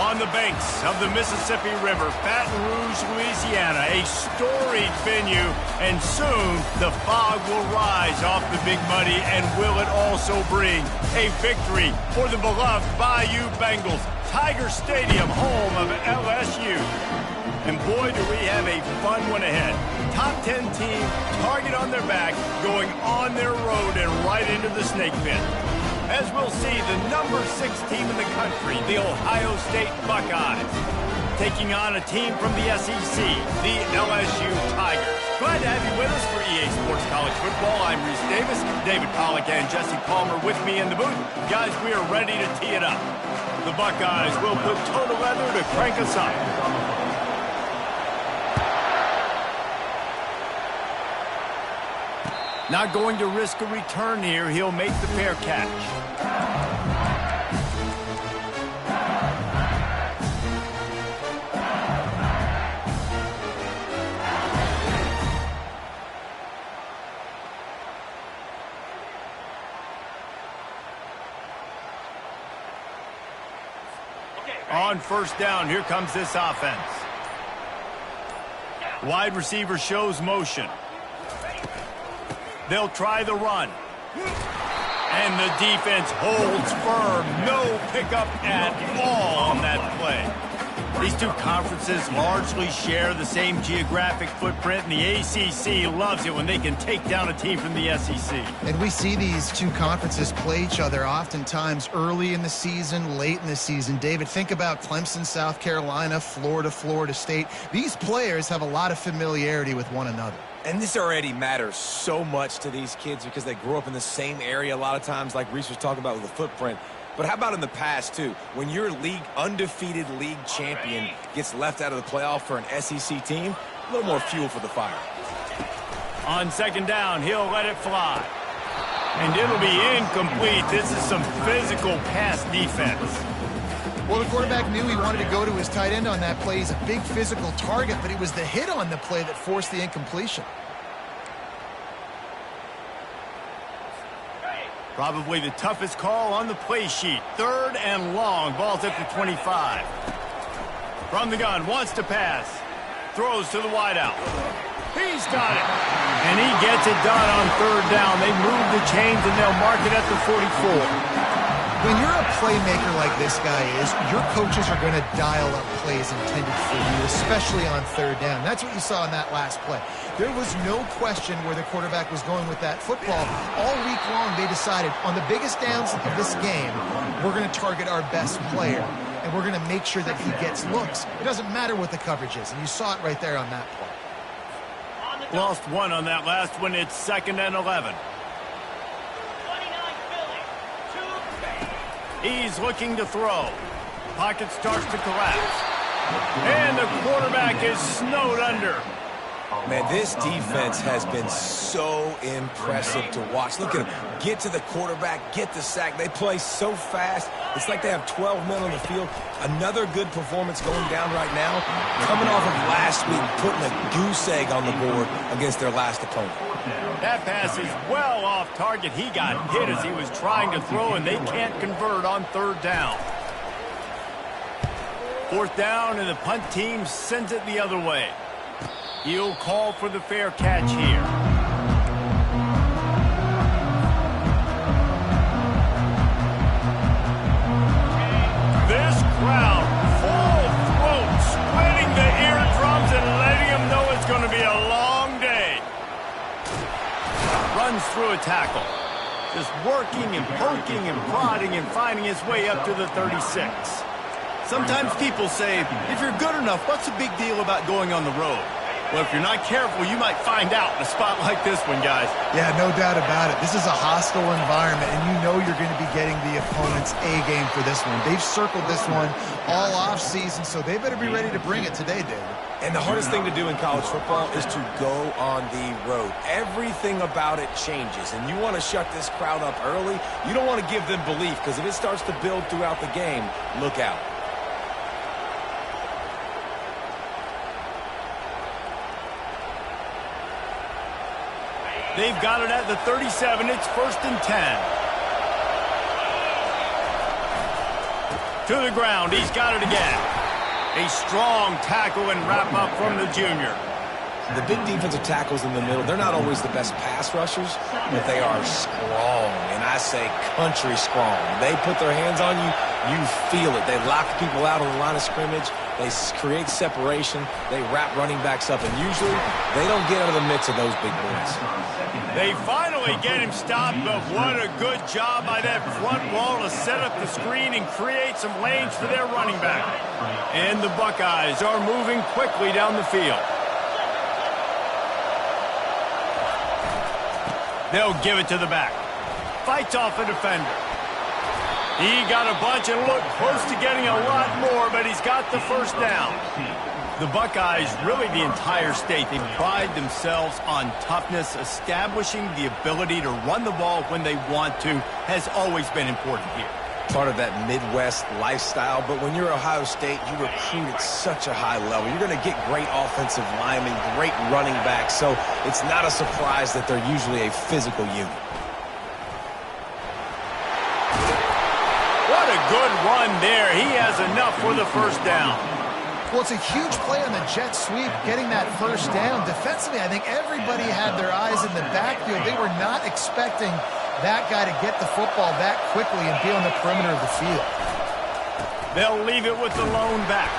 On the banks of the Mississippi River, Baton Rouge, Louisiana, a storied venue, and soon the fog will rise off the Big Muddy, and will it also bring a victory for the beloved Bayou Bengals. Tiger Stadium, home of LSU. And boy, do we have a fun one ahead. Top 10 team, target on their back, going on their road and right into the snake pit. As we'll see, the number 6 team in the country, the Ohio State Buckeyes, taking on a team from the SEC, the LSU Tigers. Glad to have you with us for EA Sports College Football. I'm Reese Davis, David Pollack, and Jesse Palmer with me in the booth. Guys, we are ready to tee it up. The Buckeyes will put toe to leather to crank us up. Not going to risk a return here. He'll make the fair catch. On first down, here comes this offense. Wide receiver shows motion. They'll try the run. And the defense holds firm. No pickup at all on that play. These two conferences largely share the same geographic footprint, and the ACC loves it when they can take down a team from the SEC. And we see these two conferences play each other oftentimes early in the season, late in the season. David, think about Clemson, South Carolina, Florida, Florida State. These players have a lot of familiarity with one another. And this already matters so much to these kids because they grew up in the same area a lot of times, like Reese was talking about with the footprint. But how about in the past, too? When your undefeated league champion gets left out of the playoff for an SEC team, a little more fuel for the fire. On second down, he'll let it fly. And it'll be incomplete. This is some physical pass defense. Well, the quarterback knew he wanted to go to his tight end on that play. He's a big physical target, but it was the hit on the play that forced the incompletion. Probably the toughest call on the play sheet. Third and long. Ball's at the 25. From the gun, wants to pass. Throws to the wideout. He's got it. And he gets it done on third down. They move the chains, and they'll mark it at the 44. When you're a playmaker like this guy is, your coaches are going to dial up plays intended for you, especially on third down. That's what you saw in that last play. There was no question where the quarterback was going with that football. All week long, they decided on the biggest downs of this game, we're going to target our best player, and we're going to make sure that he gets looks. It doesn't matter what the coverage is, and you saw it right there on that play. Lost one on that last one. It's 2nd and 11. He's looking to throw. Pocket starts to collapse. And the quarterback is snowed under. Man, this defense has been so impressive to watch. Look at them. Get to the quarterback, get the sack. They play so fast. It's like they have 12 men on the field. Another good performance going down right now. Coming off of last week, putting a goose egg on the board against their last opponent. That pass is well off target. He got hit as he was trying to throw, and they can't convert on third down. Fourth down, and the punt team sends it the other way. He'll call for the fair catch here. This crowd, full throat, splitting the eardrums and letting them know it's going to be a long day. Runs through a tackle. Just working and poking and prodding and finding his way up to the 36. Sometimes people say, if you're good enough, what's the big deal about going on the road? Well, if you're not careful, you might find out in a spot like this one, guys. Yeah, no doubt about it. This is a hostile environment, and you know you're going to be getting the opponent's A-game for this one. They've circled this one all off-season, so they better be ready to bring it today, David. And the hardest thing to do in college football is to go on the road. Everything about it changes, and you want to shut this crowd up early. You don't want to give them belief, because if it starts to build throughout the game, look out. They've got it at the 37. It's 1st and 10. To the ground. He's got it again. A strong tackle and wrap up from the junior. The big defensive tackles in the middle, they're not always the best pass rushers, but they are strong, and I say country strong. They put their hands on you, you feel it. They lock people out on the line of scrimmage. They create separation. They wrap running backs up, and usually they don't get out of the mix of those big boys. They finally get him stopped, but what a good job by that front wall to set up the screen and create some lanes for their running back. And the Buckeyes are moving quickly down the field. They'll give it to the back. Fights off a defender. He got a bunch and looked close to getting a lot more, but he's got the first down. The Buckeyes, really the entire state, they pride themselves on toughness. Establishing the ability to run the ball when they want to has always been important here. Part of that Midwest lifestyle, but when you're Ohio State, you recruit at such a high level. You're going to get great offensive linemen, great running backs, so it's not a surprise that they're usually a physical unit. What a good run there. He has enough for the first down. Well, it's a huge play on the jet sweep, getting that first down. Defensively, I think everybody had their eyes in the backfield. They were not expecting that guy to get the football that quickly and be on the perimeter of the field. They'll leave it with the lone back.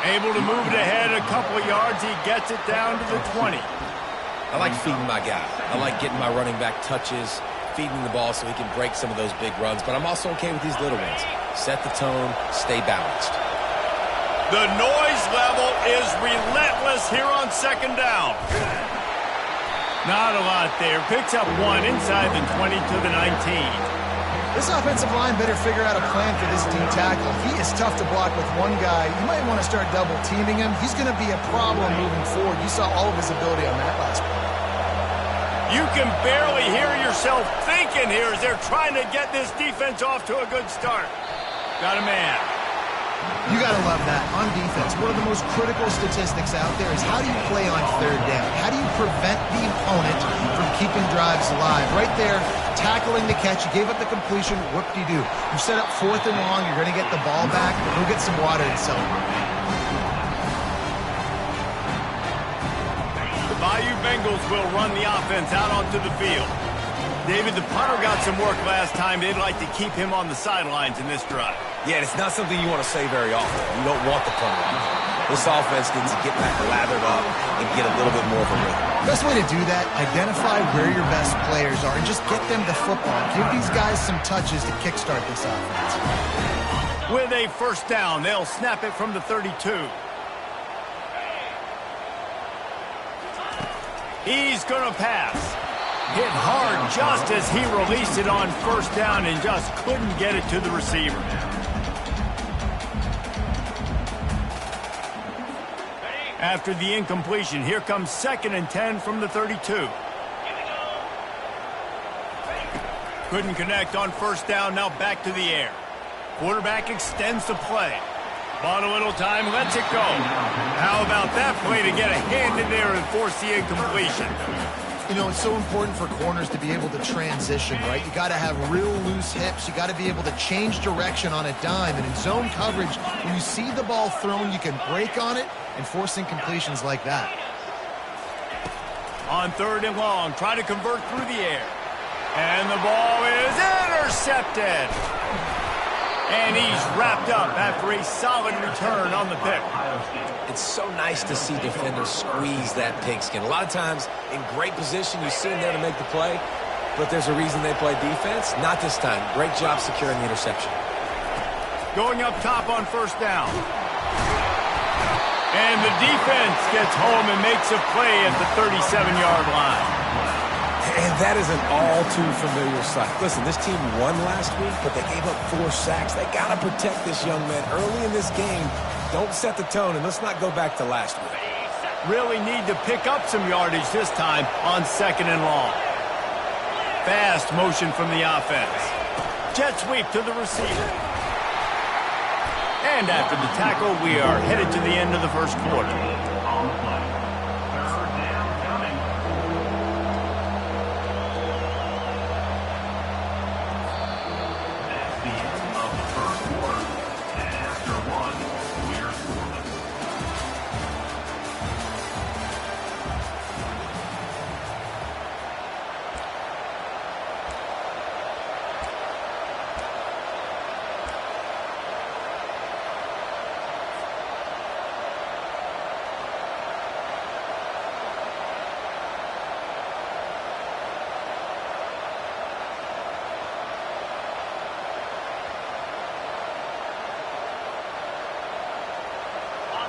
Able to move it ahead a couple of yards. He gets it down to the 20. I like feeding my guy. I like getting my running back touches, feeding the ball so he can break some of those big runs, but I'm also okay with these little ones. Set the tone, stay balanced. The noise level is relentless here on second down. Not a lot there. Picks up one inside the 20 to the 19. This offensive line better figure out a plan for this D tackle. He is tough to block with one guy. You might want to start double teaming him. He's going to be a problem moving forward. You saw all of his ability on that last play. You can barely hear yourself thinking here as they're trying to get this defense off to a good start. Got a man. You got to love that. On defense, one of the most critical statistics out there is how do you play on third down? How do you prevent the opponent from keeping drives alive? Right there, tackling the catch. You gave up the completion. Whoop-de-doo. You set up fourth and long. You're going to get the ball back. Go get some water and celebrate. The Bayou Bengals will run the offense out onto the field. David, the punter got some work last time. They'd like to keep him on the sidelines in this drive. Yeah, it's not something you want to say very often. You don't want the punter on there. This offense needs to get back lathered up and get a little bit more of a rhythm. Best way to do that, identify where your best players are and just get them the football. Give these guys some touches to kickstart this offense. With a first down, they'll snap it from the 32. He's going to pass. Hit hard just as he released it on first down and just couldn't get it to the receiver. After the incompletion, here comes 2nd and 10 from the 32. Couldn't connect on first down, now back to the air. Quarterback extends the play. Bought a little time, lets it go. How about that play to get a hand in there and force the incompletion? You know, it's so important for corners to be able to transition, right? You got to have real loose hips. You got to be able to change direction on a dime. And in zone coverage, when you see the ball thrown, you can break on it and force incompletions like that. On 3rd and long, try to convert through the air. And the ball is intercepted. And he's wrapped up after a solid return on the pick. It's so nice to see defenders squeeze that pigskin. A lot of times, in great position, you see them there to make the play, but there's a reason they play defense. Not this time. Great job securing the interception. Going up top on first down. And the defense gets home and makes a play at the 37-yard line. And that is an all-too-familiar sight. Listen, this team won last week, but they gave up 4 sacks. They got to protect this young man early in this game. Don't set the tone, and let's not go back to last week. Really need to pick up some yardage this time on 2nd and long. Fast motion from the offense. Jet sweep to the receiver. And after the tackle, we are headed to the end of the first quarter.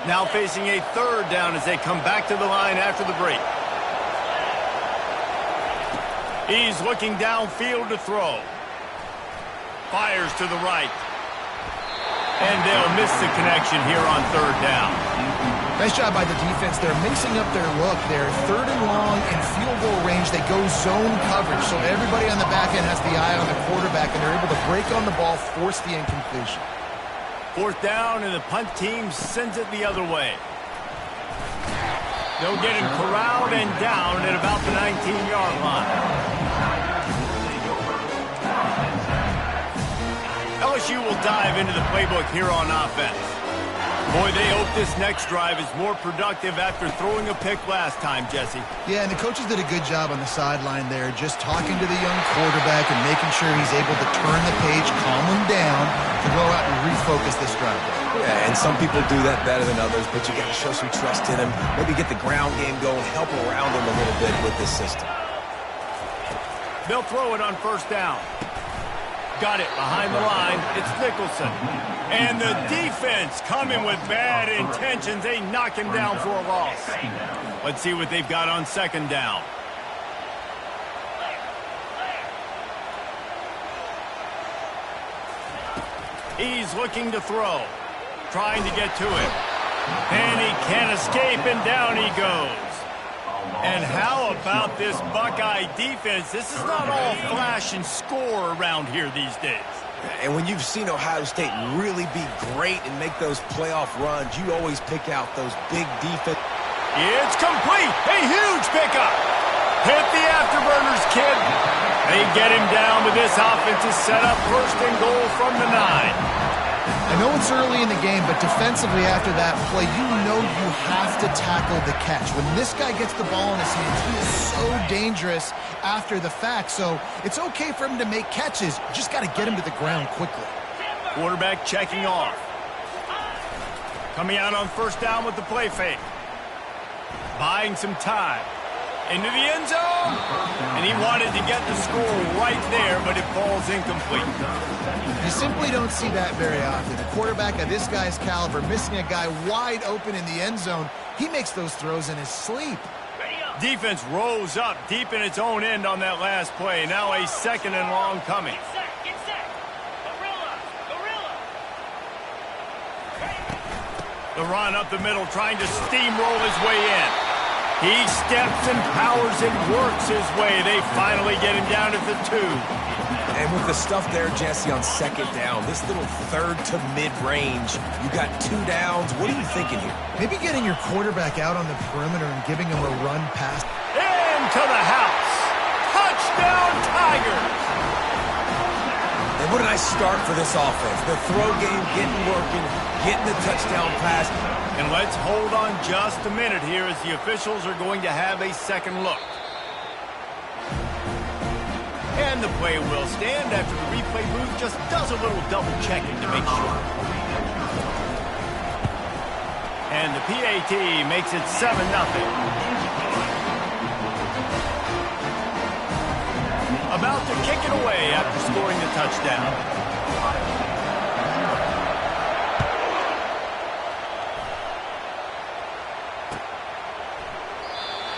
Now facing a third down as they come back to the line after the break. He's looking downfield to throw. Fires to the right. And they'll miss the connection here on third down. Nice job by the defense. They're mixing up their look. They're third and long in field goal range. They go zone coverage, so everybody on the back end has the eye on the quarterback, and they're able to break on the ball, force the incompletion. Fourth down, and the punt team sends it the other way. They'll get him corralled and down at about the 19-yard line. LSU will dive into the playbook here on offense. Boy, they hope this next drive is more productive after throwing a pick last time, Jesse. Yeah, and the coaches did a good job on the sideline there, just talking to the young quarterback and making sure he's able to turn the page, calm him down, to go out and refocus this drive. Yeah, and some people do that better than others, but you got to show some trust in him. Maybe get the ground game going, help around him a little bit with this system. They'll throw it on first down. Got it behind the line. It's Nicholson. And the defense coming with bad intentions. They knock him down for a loss. Let's see what they've got on second down. He's looking to throw. Trying to get to it. And he can't escape, and down he goes. And how about this Buckeye defense? This is not all flash and score around here these days. And when you've seen Ohio State really be great and make those playoff runs, you always pick out those big defense. It's complete. A huge pickup. Hit the afterburners, kid. They get him down with this offensive setup. First and goal from the 9. I know it's early in the game, but defensively after that play, you know you have to tackle the catch. When this guy gets the ball in his hands, he is so dangerous after the fact. So it's okay for him to make catches. You just got to get him to the ground quickly. Quarterback checking off. Coming out on first down with the play fake. Buying some time. Into the end zone. And he wanted to get the score right there, but it falls incomplete. You simply don't see that very often. A quarterback of this guy's caliber missing a guy wide open in the end zone. He makes those throws in his sleep. Defense rose up deep in its own end on that last play. Now a second and long coming. Get set. Gorilla. The run up the middle, trying to steamroll his way in. He steps and powers and works his way. They finally get him down at the 2. And with the stuff there, Jesse, on second down, this little third to mid-range, you got 2 downs. What are you thinking here? Maybe getting your quarterback out on the perimeter and giving him a run pass. Into the house. Touchdown, Tigers. And what a nice start for this offense. The throw game getting working, getting the touchdown pass. And let's hold on just a minute here as the officials are going to have a second look. And the play will stand after the replay booth just does a little double checking to make sure. And the PAT makes it 7-0. About to kick it away after scoring the touchdown.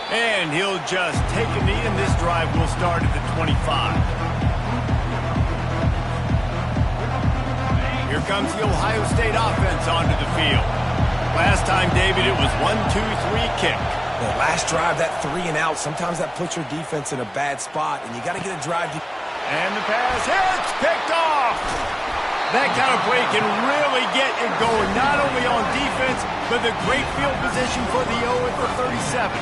And he'll just take a knee, and this drive will start at the 25. Here comes the Ohio State offense onto the field. Last time, David, it was 1-2-3 kick. The last drive, that 3 and out, sometimes that puts your defense in a bad spot, and you got to get a drive. And the pass hits, picked off. That kind of play can really get it going, not only on defense, but the great field position for the O at the 37.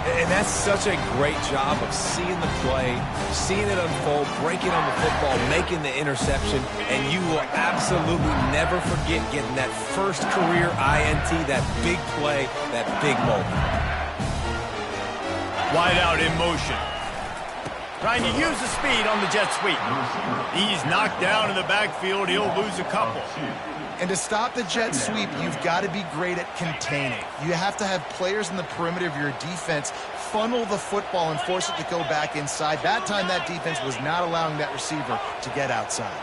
And that's such a great job of seeing the play, seeing it unfold, breaking on the football, making the interception, and you will absolutely never forget getting that first career INT, that big play, that big moment. Wide out in motion. Trying to use the speed on the jet sweep. He's knocked down in the backfield. He'll lose a couple. And to stop the jet sweep, you've got to be great at containing. You have to have players in the perimeter of your defense funnel the football and force it to go back inside. That time, that defense was not allowing that receiver to get outside.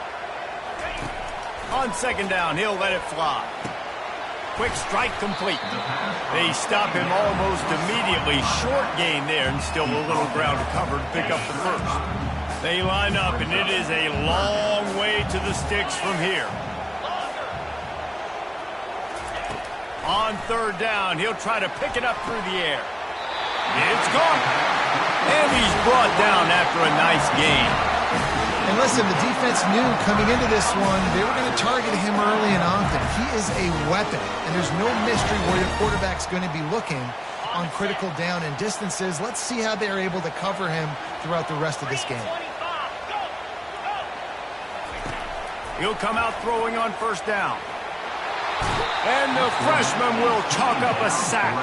On second down, he'll let it fly. quick strike complete. They stop him almost immediately. Short gain there, and still a little ground to cover to pick up the first. They line up, and it is a long way to the sticks from here. On third down, he'll try to pick it up through the air. It's gone. And he's brought down after a nice gain. And listen, the defense knew coming into this one, they were going to target him early and often. He is a weapon, and there's no mystery where your quarterback's going to be looking on critical down and distances. Let's see how they're able to cover him throughout the rest of this game. He'll come out throwing on first down. And the freshman will chalk up a sack.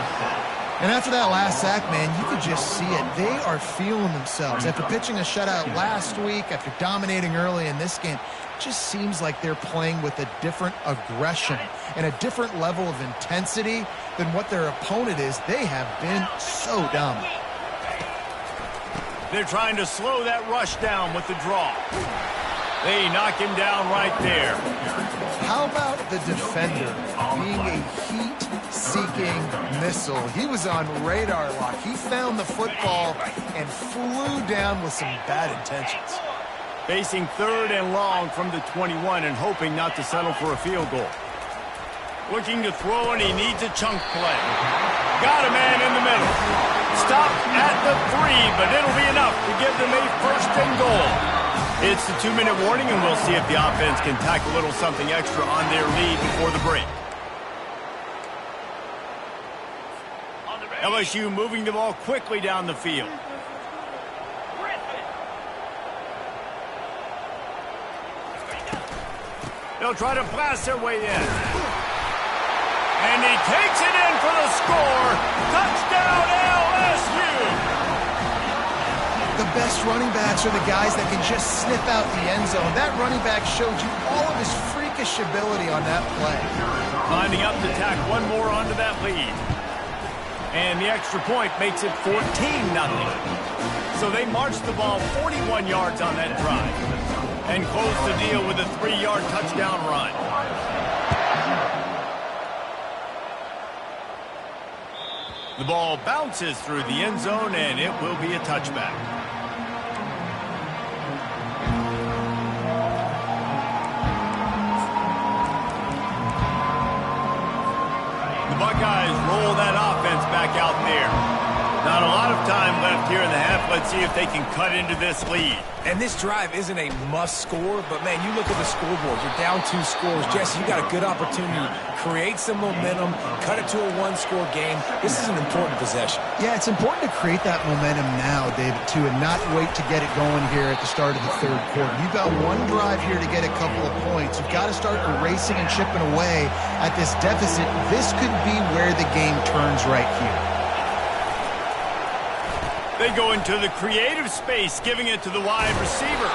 And after that last sack, man, you could just see it. They are feeling themselves. After pitching a shutout last week, after dominating early in this game, it just seems like they're playing with a different aggression and a different level of intensity than what their opponent is. They have been so dominant. They're trying to slow that rush down with the draw. They knock him down right there. How about the defender being a heat-seeking missile? He was on radar lock. He found the football and flew down with some bad intentions. Facing third and long from the 21 and hoping not to settle for a field goal. Looking to throw, and he needs a chunk play. Got a man in the middle. Stop at the 3, but it'll be enough to give them a first and goal. It's the 2-minute warning, and we'll see if the offense can tack a little something extra on their lead before the break. LSU moving the ball quickly down the field. They'll try to blast their way in. And he takes it in for the score. Touchdown, LSU! The best running backs are the guys that can just sniff out the end zone. That running back showed you all of his freakish ability on that play. Lining up to tack one more onto that lead. And the extra point makes it 14-0. So they march the ball 41 yards on that drive and close the deal with a 3-yard touchdown run. The ball bounces through the end zone, and it will be a touchback. The Buckeyes roll that offense back out there. Not a lot of time left here in the half. Let's see if they can cut into this lead. And this drive isn't a must score, but man, you look at the scoreboard. You're down 2 scores. Jesse, you got a good opportunity to create some momentum, cut it to a 1-score game. This is an important possession. Yeah, it's important to create that momentum now, David, too, and not wait to get it going here at the start of the third quarter. You've got one drive here to get a couple of points. You've got to start erasing and chipping away at this deficit. This could be where the game turns right here. They go into the creative space, giving it to the wide receiver.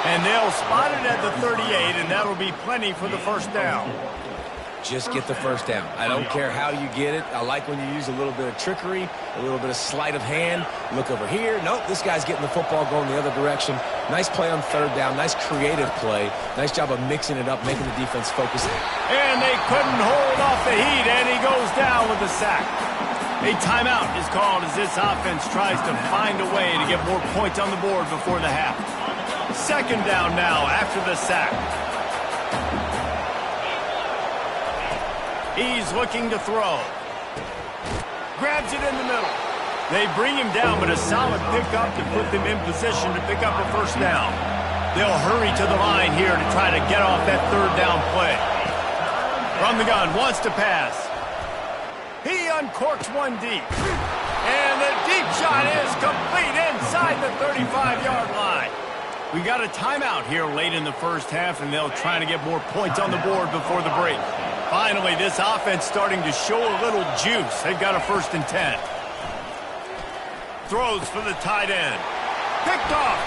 And they'll spot it at the 38, and that'll be plenty for the first down. Just get the first down. I don't care how you get it. I like when you use a little bit of trickery, a little bit of sleight of hand. Look over here. Nope, this guy's getting the football going the other direction. Nice play on third down. Nice creative play. Nice job of mixing it up, making the defense focus. And they couldn't hold off the heat, and he goes down with a sack. A timeout is called as this offense tries to find a way to get more points on the board before the half. Second down now after the sack. He's looking to throw. Grabs it in the middle. They bring him down, but a solid pickup to put them in position to pick up a first down. They'll hurry to the line here to try to get off that third down play. From the gun, wants to pass. He uncorks one deep. And the deep shot is complete inside the 35-yard line. We got a timeout here late in the first half, and they'll try to get more points on the board before the break. Finally, this offense starting to show a little juice. They've got a 1st and 10. Throws for the tight end. Picked off.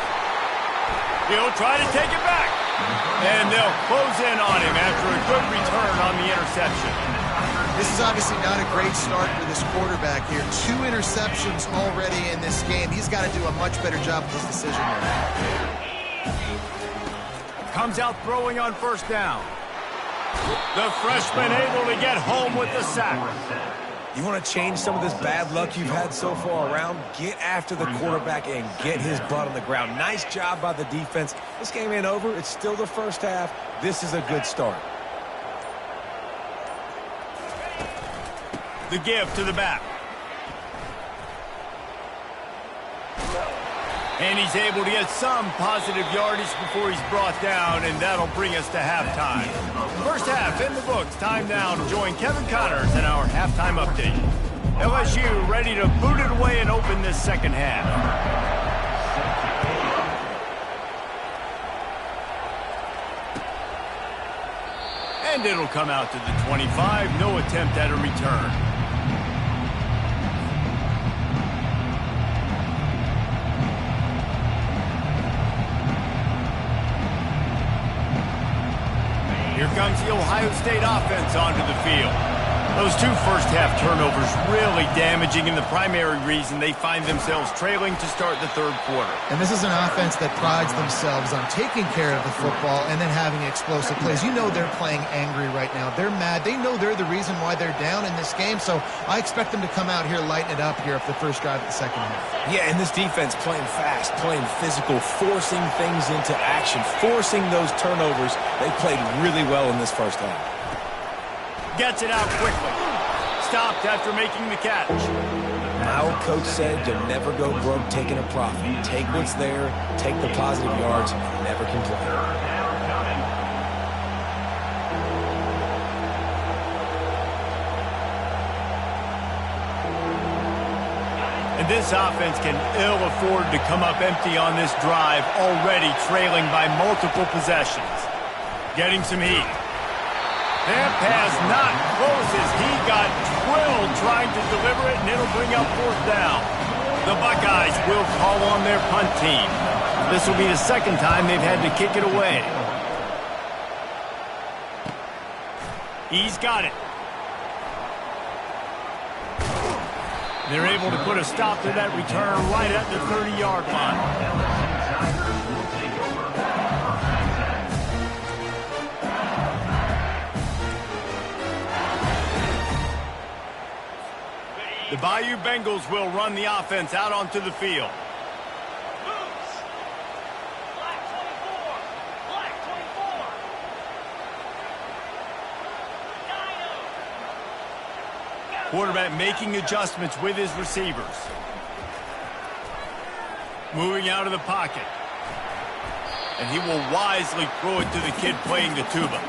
He'll try to take it back. And they'll close in on him after a good return on the interception. This is obviously not a great start for this quarterback here. 2 interceptions already in this game. He's got to do a much better job with his decision here. Comes out throwing on first down. The freshman able to get home with the sack. You want to change some of this bad luck you've had so far around? Get after the quarterback and get his butt on the ground. Nice job by the defense. This game ain't over. It's still the first half. This is a good start. The give to the back. And he's able to get some positive yardage before he's brought down, and that'll bring us to halftime. First half in the books. Time now to join Kevin Connors in our halftime update. LSU ready to boot it away and open this second half. And it'll come out to the 25. No attempt at a return. Here comes the Ohio State offense onto the field. Those two first-half turnovers really damaging, and the primary reason they find themselves trailing to start the third quarter. And this is an offense that prides themselves on taking care of the football and then having explosive plays. You know they're playing angry right now. They're mad. They know they're the reason why they're down in this game, so I expect them to come out here, lighten it up here for the first drive of the second half. Yeah, and this defense playing fast, playing physical, forcing things into action, forcing those turnovers. They played really well in this first half. Gets it out quickly. Stopped after making the catch. My old coach said you'll never go broke taking a profit. Take what's there, take the positive yards, and never complain. And this offense can ill afford to come up empty on this drive, already trailing by multiple possessions. Getting some heat. That pass not close as he got drilled trying to deliver it, and it'll bring up fourth down. The Buckeyes will call on their punt team. This will be the second time they've had to kick it away. He's got it. They're able to put a stop to that return right at the 30-yard line. The Bayou Bengals will run the offense out onto the field. Black 24. Black 24. Dino. Quarterback making adjustments with his receivers. Moving out of the pocket. And he will wisely throw it to the kid playing the tuba.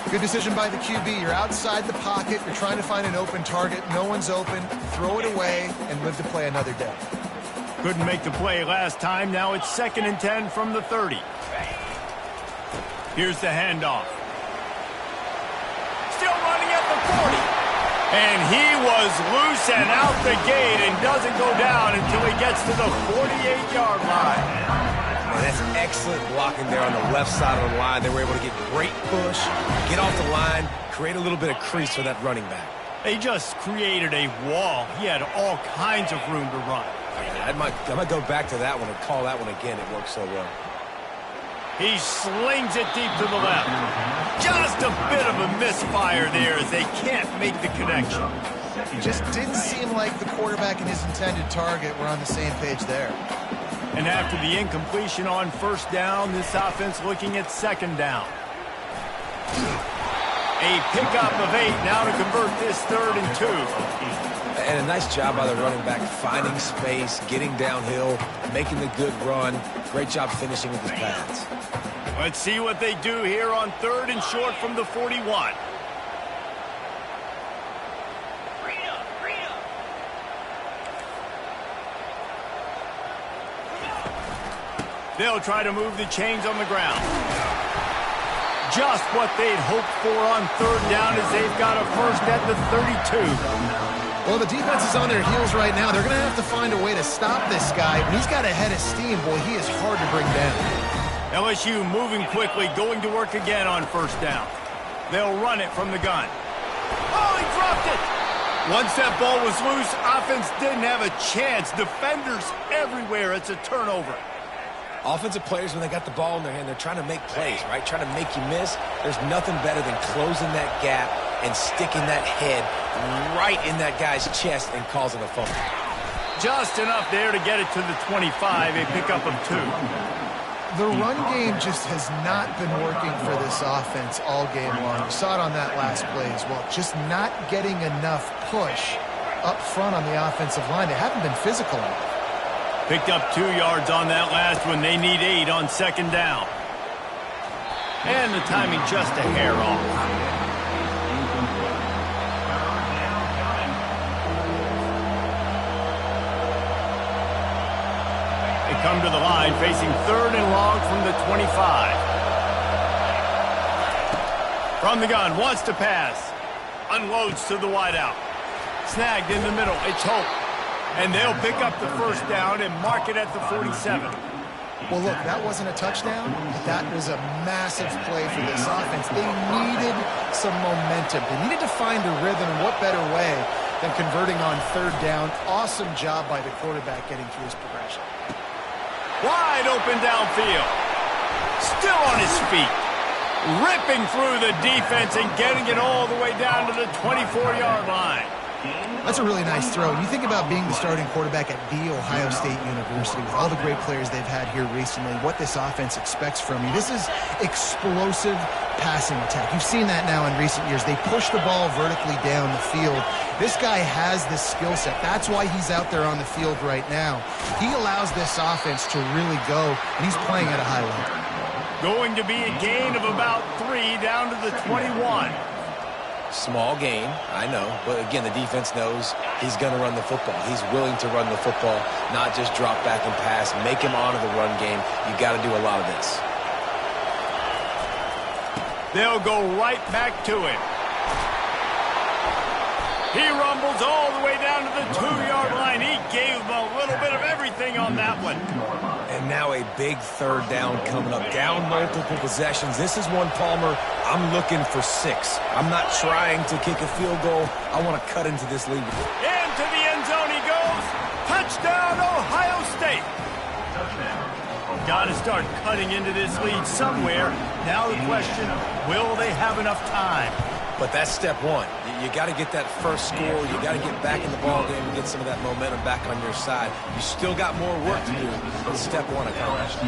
Good decision by the QB. You're outside the pocket. You're trying to find an open target. No one's open. Throw it away and live to play another day. Couldn't make the play last time. Now it's 2nd and 10 from the 30. Here's the handoff. Still running at the 40. And he was loose and out the gate and doesn't go down until he gets to the 48-yard line. And that's excellent blocking there on the left side of the line. They were able to get great push, get off the line, create a little bit of crease for that running back. They just created a wall. He had all kinds of room to run. I might go back to that one and call that one again. It worked so well. He slings it deep to the left. Just a bit of a misfire there as they can't make the connection. It just didn't seem like the quarterback and his intended target were on the same page there. And after the incompletion on first down, this offense looking at 2nd down. A pickup of 8 now to convert this 3rd and 2. And a nice job by the running back, finding space, getting downhill, making the good run. Great job finishing with his pads. Let's see what they do here on 3rd and short from the 41. They'll try to move the chains on the ground. Just what they'd hoped for on 3rd down as they've got a first at the 32. Well, the defense is on their heels right now. They're going to have to find a way to stop this guy. When he's got a head of steam, boy, he is hard to bring down. LSU moving quickly, going to work again on 1st down. They'll run it from the gun. Oh, he dropped it! Once that ball was loose, offense didn't have a chance. Defenders everywhere. It's a turnover. Offensive players, when they got the ball in their hand, they're trying to make plays, right? Trying to make you miss. There's nothing better than closing that gap and sticking that head right in that guy's chest and causing a fumble. Just enough there to get it to the 25, a pickup of 2. The run game just has not been working for this offense all game long. You saw it on that last play as well. Just not getting enough push up front on the offensive line. They haven't been physical enough. Picked up 2 yards on that last one. They need 8 on second down. And the timing just a hair off. They come to the line facing 3rd and long from the 25. From the gun, wants to pass. Unloads to the wideout. Snagged in the middle. It's Hope. And they'll pick up the first down and mark it at the 47. Well, look, that wasn't a touchdown. That was a massive play for this offense. They needed some momentum. They needed to find a rhythm. What better way than converting on 3rd down? Awesome job by the quarterback getting through his progression. Wide open downfield. Still on his feet. Ripping through the defense and getting it all the way down to the 24-yard line. That's a really nice throw. You think about being the starting quarterback at The Ohio State University with all the great players they've had here recently, what this offense expects from you. This is explosive passing attack. You've seen that now in recent years. They push the ball vertically down the field. This guy has this skill set. That's why he's out there on the field right now. He allows this offense to really go, and he's playing at a high level. Going to be a gain of about 3 down to the 21. Small gain, I know. But again, the defense knows he's going to run the football. He's willing to run the football, not just drop back and pass. Make him honor the run game. You got to do a lot of this. They'll go right back to him. He rumbles all the way down to the 2-yard line. He gave him a little bit of everything on that one. And now a big 3rd down coming up. Down multiple possessions. This is one, Palmer, I'm looking for 6. I'm not trying to kick a field goal. I want to cut into this lead. Into the end zone he goes. Touchdown, Ohio State. Got to start cutting into this lead somewhere. Now the question, will they have enough time? But that's step 1. You got to get that first score. You got to get back in the ball game and get some of that momentum back on your side. You still got more work to do, but step 1 accomplished.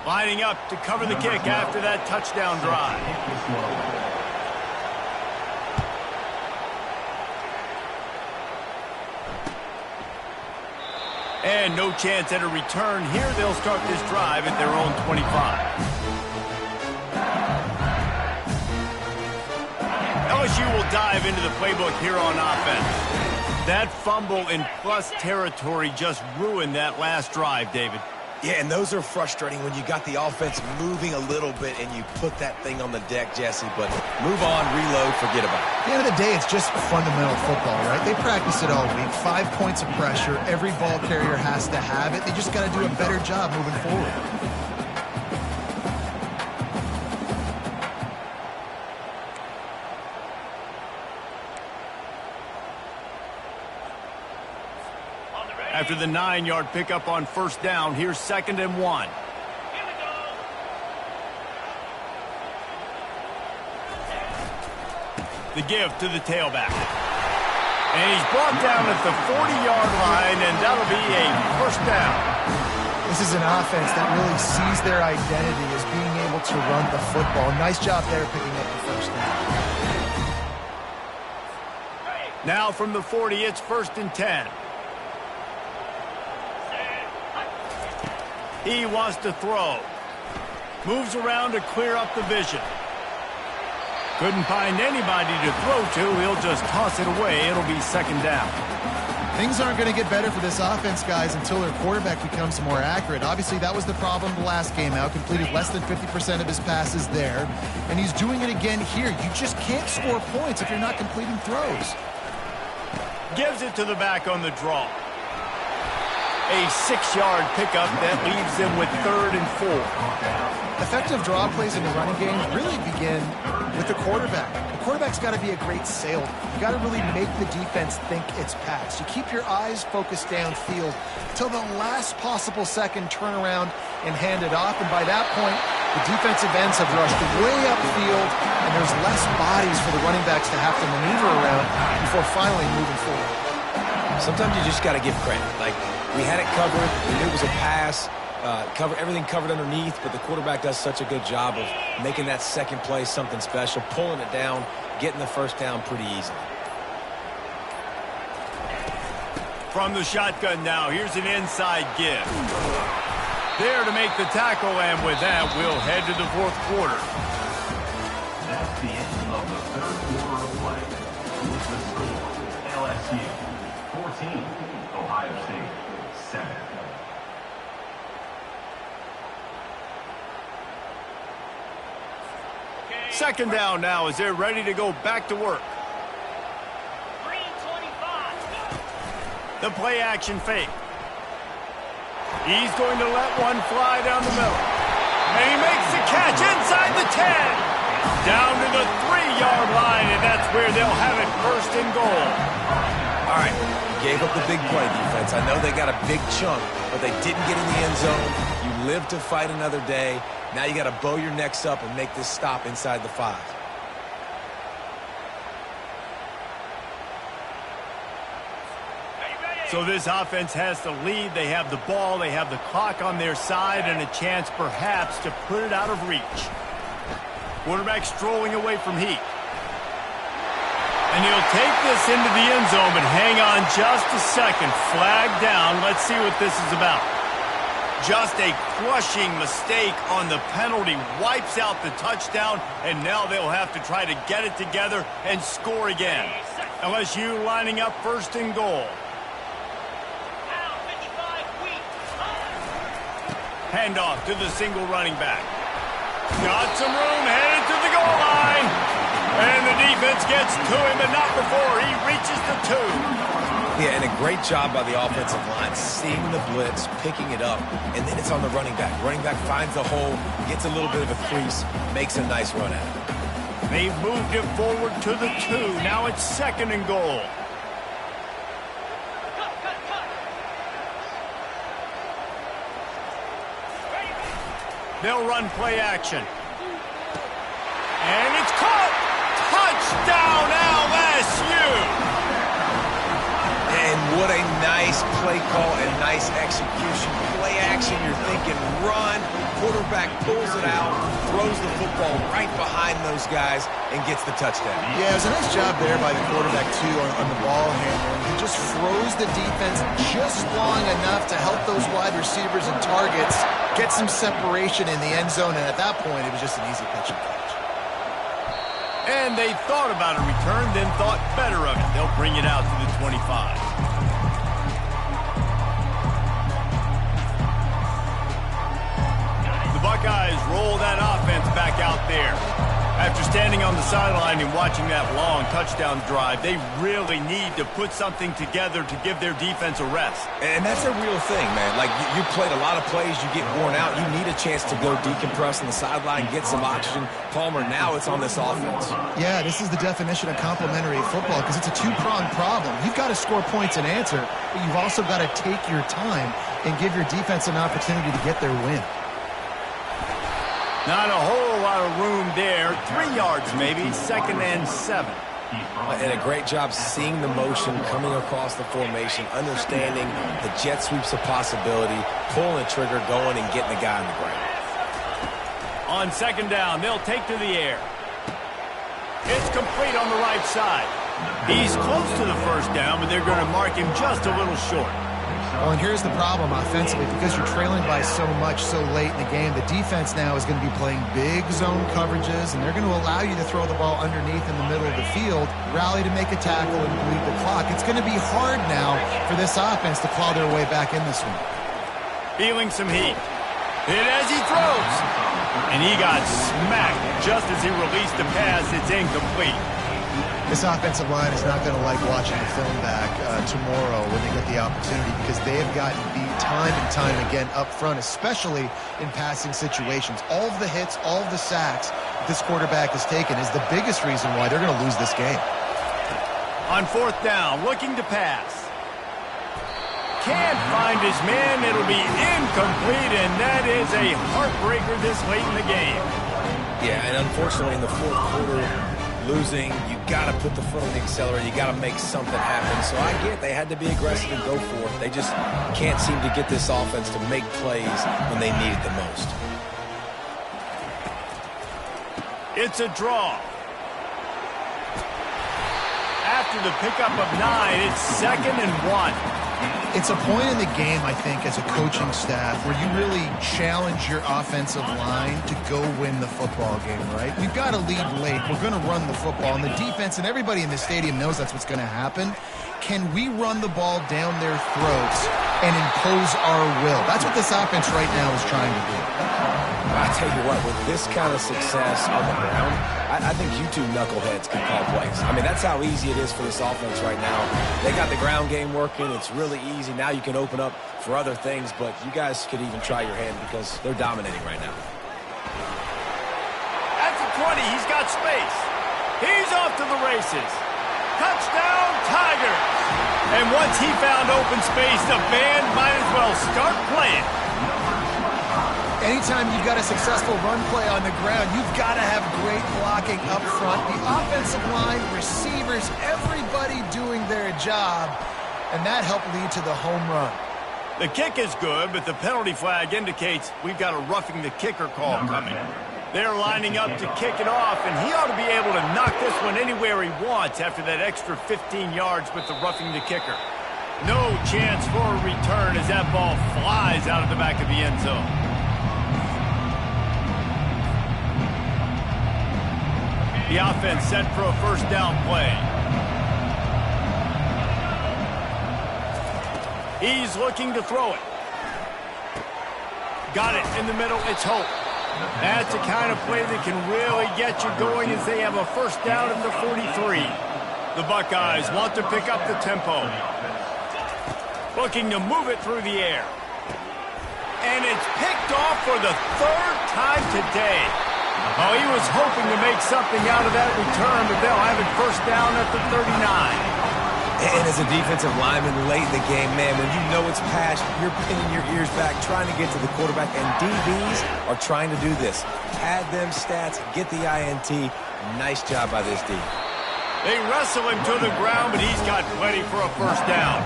Lining up to cover the kick after that touchdown drive. And no chance at a return here. They'll start this drive at their own 25. LSU will dive into the playbook here on offense. That fumble in plus territory just ruined that last drive, David. Yeah, and those are frustrating when you got the offense moving a little bit and you put that thing on the deck, Jesse. But move on, reload, forget about it. At the end of the day, it's just fundamental football, right? They practice it all week. 5 points of pressure. Every ball carrier has to have it. They just got to do a better job moving forward. After the 9-yard pickup on 1st down, here's 2nd and 1. The give to the tailback. And he's brought down at the 40-yard line, and that'll be a 1st down. This is an offense that really sees their identity as being able to run the football. Nice job there picking up the 1st down. Now from the 40, it's 1st and 10. He wants to throw. Moves around to clear up the vision. Couldn't find anybody to throw to. He'll just toss it away. It'll be 2nd down. Things aren't going to get better for this offense, guys, until their quarterback becomes more accurate. Obviously, that was the problem the last game out. Completed less than 50% of his passes there. And he's doing it again here. You just can't score points if you're not completing throws. Gives it to the back on the draw. A 6-yard pickup that leaves them with 3rd and 4. Effective draw plays in the running game really begin with the quarterback. The quarterback's got to be a great salesman. You got to really make the defense think it's passed. You keep your eyes focused downfield till the last possible second, turn around and hand it off. And by that point, the defensive ends have rushed way upfield, and there's less bodies for the running backs to have to maneuver around before finally moving forward. Sometimes you just got to give credit. Like, we had it covered. We knew it was a pass. Everything covered underneath, but the quarterback does such a good job of making that second play something special, pulling it down, getting the first down pretty easily. From the shotgun now, here's an inside give. There to make the tackle, and with that, we'll head to the fourth quarter. That's the end of the third quarter of play. With the score, LSU 14, Ohio State 7. Second down now as they're ready to go back to work. Green 25. The play action fake. He's going to let one fly down the middle. And he makes the catch inside the 10. Down to the 3-yard line, and that's where they'll have it first and goal. All right, gave up the big play defense. I know they got a big chunk, but they didn't get in the end zone. You live to fight another day. Now you got to bow your necks up and make this stop inside the 5. So this offense has the lead. They have the ball. They have the clock on their side and a chance perhaps to put it out of reach. Quarterback strolling away from heat. And he'll take this into the end zone, but hang on just a second. Flag down. Let's see what this is about. Just a crushing mistake on the penalty. Wipes out the touchdown, and now they'll have to try to get it together and score again. LSU lining up first and goal. Handoff to the single running back. Got some room, headed to the goal line. And the defense gets to him, but not before he reaches the 2. Yeah, and a great job by the offensive line, seeing the blitz, picking it up, and then it's on the running back. Running back finds the hole, gets a little bit of a crease, makes a nice run at it. They've moved it forward to the 2. Now it's second and goal. They'll run play action. And it's caught! Touchdown, LSU! And what a nice play call and nice execution. Play action, you're thinking run. Quarterback pulls it out, throws the football right behind those guys, and gets the touchdown. Yeah, it was a nice job there by the quarterback, too, on the ball handling. He just froze the defense just long enough to help those wide receivers and targets get some separation in the end zone, and at that point, it was just an easy pitch and catch. And they thought about a return, then thought better of it. They'll bring it out to the 25. The Buckeyes roll that offense back out there. After standing on the sideline and watching that long touchdown drive, they really need to put something together to give their defense a rest. And that's a real thing, man. Like, you played a lot of plays, you get worn out, you need a chance to go decompress on the sideline, get some oxygen. Palmer, now it's on this offense. Yeah, this is the definition of complementary football because it's a two-pronged problem. You've got to score points and answer, but you've also got to take your time and give your defense an opportunity to get their win. Not a whole lot of room there. 3 yards maybe, second and 7. And a great job seeing the motion coming across the formation, understanding the jet sweep's a possibility, pulling the trigger, going and getting the guy on the ground. On second down, they'll take to the air. It's complete on the right side. He's close to the first down, but they're going to mark him just a little short. Well, and here's the problem offensively. Because you're trailing by so much so late in the game, the defense now is going to be playing big zone coverages, and they're going to allow you to throw the ball underneath in the middle of the field, rally to make a tackle, and bleed the clock. It's going to be hard now for this offense to claw their way back in this one. Feeling some heat. Hit as he throws. And he got smacked just as he released the pass. It's incomplete. This offensive line is not going to like watching the film back tomorrow when they get the opportunity, because they have gotten beat time and time again up front, especially in passing situations. All of the hits, all of the sacks this quarterback has taken is the biggest reason why they're going to lose this game. On fourth down, looking to pass. Can't find his man. It'll be incomplete, and that is a heartbreaker this late in the game. Yeah, and unfortunately in the fourth quarter, losing, you got to put the foot on the accelerator. You got to make something happen. So I get they had to be aggressive and go for it. They just can't seem to get this offense to make plays when they need it the most. It's a draw. After the pickup of 9, it's 2nd and 1. It's a point in the game, I think, as a coaching staff where you really challenge your offensive line to go win the football game, right? We've got to lead late. We're going to run the football. And the defense and everybody in the stadium knows that's what's going to happen. Can we run the ball down their throats and impose our will? That's what this offense right now is trying to do. I tell you what, with this kind of success on the ground, I think you two knuckleheads can call plays. I mean, that's how easy it is for this offense right now. They got the ground game working. It's really easy. Now you can open up for other things, but you guys could even try your hand because they're dominating right now. At the 20, he's got space. He's off to the races. Touchdown, Tigers! And once he found open space, the band might as well start playing. Anytime you've got a successful run play on the ground, you've got to have great blocking up front. The offensive line, receivers, everybody doing their job, and that helped lead to the home run. The kick is good, but the penalty flag indicates we've got a roughing the kicker call coming. They're lining up to kick it off, and he ought to be able to knock this one anywhere he wants after that extra 15 yards with the roughing the kicker. No chance for a return as that ball flies out of the back of the end zone. The offense set for a first down play. He's looking to throw it. Got it in the middle. It's Hope. That's the kind of play that can really get you going as they have a first down at the 43. The Buckeyes want to pick up the tempo. Looking to move it through the air. And it's picked off for the 3rd time today. Oh, he was hoping to make something out of that return, but they'll have it first down at the 39. And as a defensive lineman late in the game, man, when you know it's passed, you're pinning your ears back, trying to get to the quarterback, and DBs are trying to do this. Pad them stats, get the INT. Nice job by this D. They wrestle him to the ground, but he's got plenty for a first down.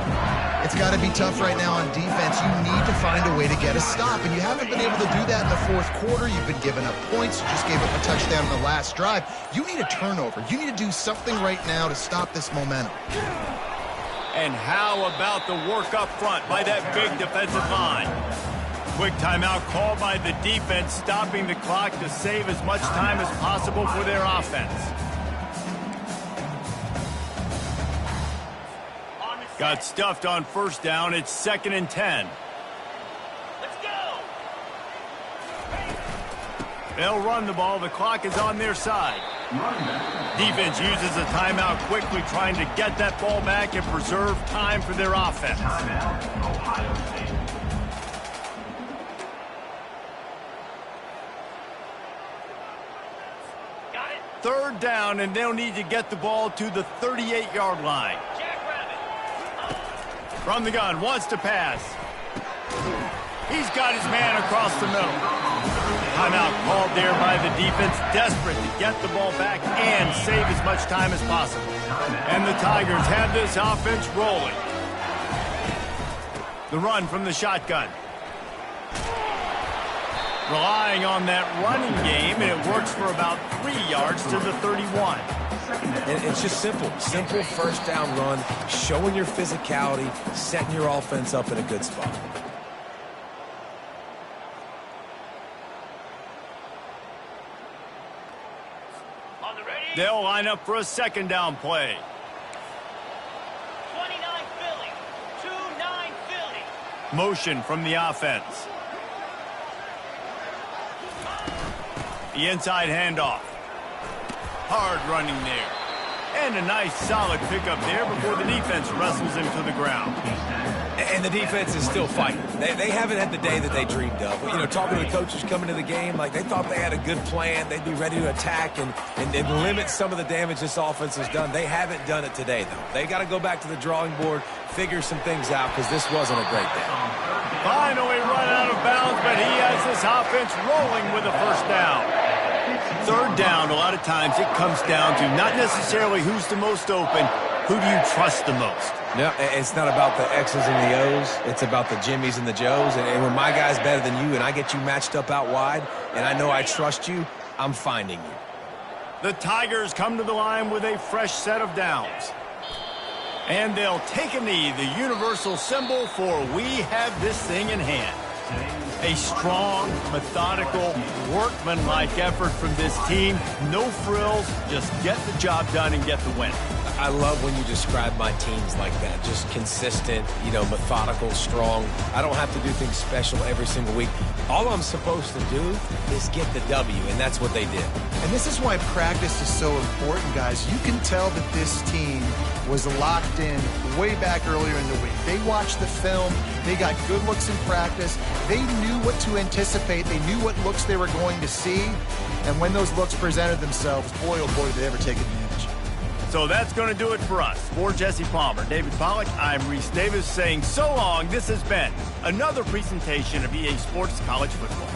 It's got to be tough right now on defense. You need to find a way to get a stop, and you haven't been able to do that in the fourth quarter. You've been giving up points. You just gave up a touchdown in the last drive. You need a turnover. You need to do something right now to stop this momentum. And how about the work up front by that big defensive line? Quick timeout called by the defense, stopping the clock to save as much time as possible for their offense. Got stuffed on first down. It's 2nd and 10. Let's go! They'll run the ball. The clock is on their side. Defense uses a timeout quickly, trying to get that ball back and preserve time for their offense. Timeout, Ohio State. Got it. 3rd down, and they'll need to get the ball to the 38-yard line. From the gun, wants to pass. He's got his man across the middle. Timeout called there by the defense, desperate to get the ball back and save as much time as possible. And the Tigers have this offense rolling. The run from the shotgun. Relying on that running game, and it works for about 3 yards to the 31. And it's just simple first down run, showing your physicality, setting your offense up in a good spot. On the ready. They'll line up for a 2nd down play. 29 Philly. 2-9 Philly. Motion from the offense. The inside handoff. Hard running there. And a nice solid pickup there before the defense wrestles him to the ground. And the defense is still fighting. They haven't had the day that they dreamed of. You know, talking to the coaches coming to the game, like they thought they had a good plan. They'd be ready to attack and limit some of the damage this offense has done. They haven't done it today, though. They got to go back to the drawing board, figure some things out, because this wasn't a great day. Finally run out of bounds, but he has this offense rolling with a first down. Third down, a lot of times it comes down to not necessarily who's the most open, who do you trust the most? No, it's not about the X's and the O's. It's about the Jimmies and the Joes. And when my guy's better than you and I get you matched up out wide and I know I trust you, I'm finding you. The Tigers come to the line with a fresh set of downs. And they'll take a knee, the universal symbol for we have this thing in hand. A strong, methodical, workmanlike effort from this team. No frills, just get the job done and get the win. I love when you describe my teams like that. Just consistent, methodical, strong. I don't have to do things special every single week. All I'm supposed to do is get the W, and that's what they did. And this is why practice is so important, guys. You can tell that this team was locked in way back earlier in the week. They watched the film. They got good looks in practice. They knew what to anticipate. They knew what looks they were going to see. And when those looks presented themselves, boy, oh boy, did they ever take advantage. So that's going to do it for us. For Jesse Palmer, David Pollack, I'm Reese Davis saying so long. This has been another presentation of EA Sports College Football.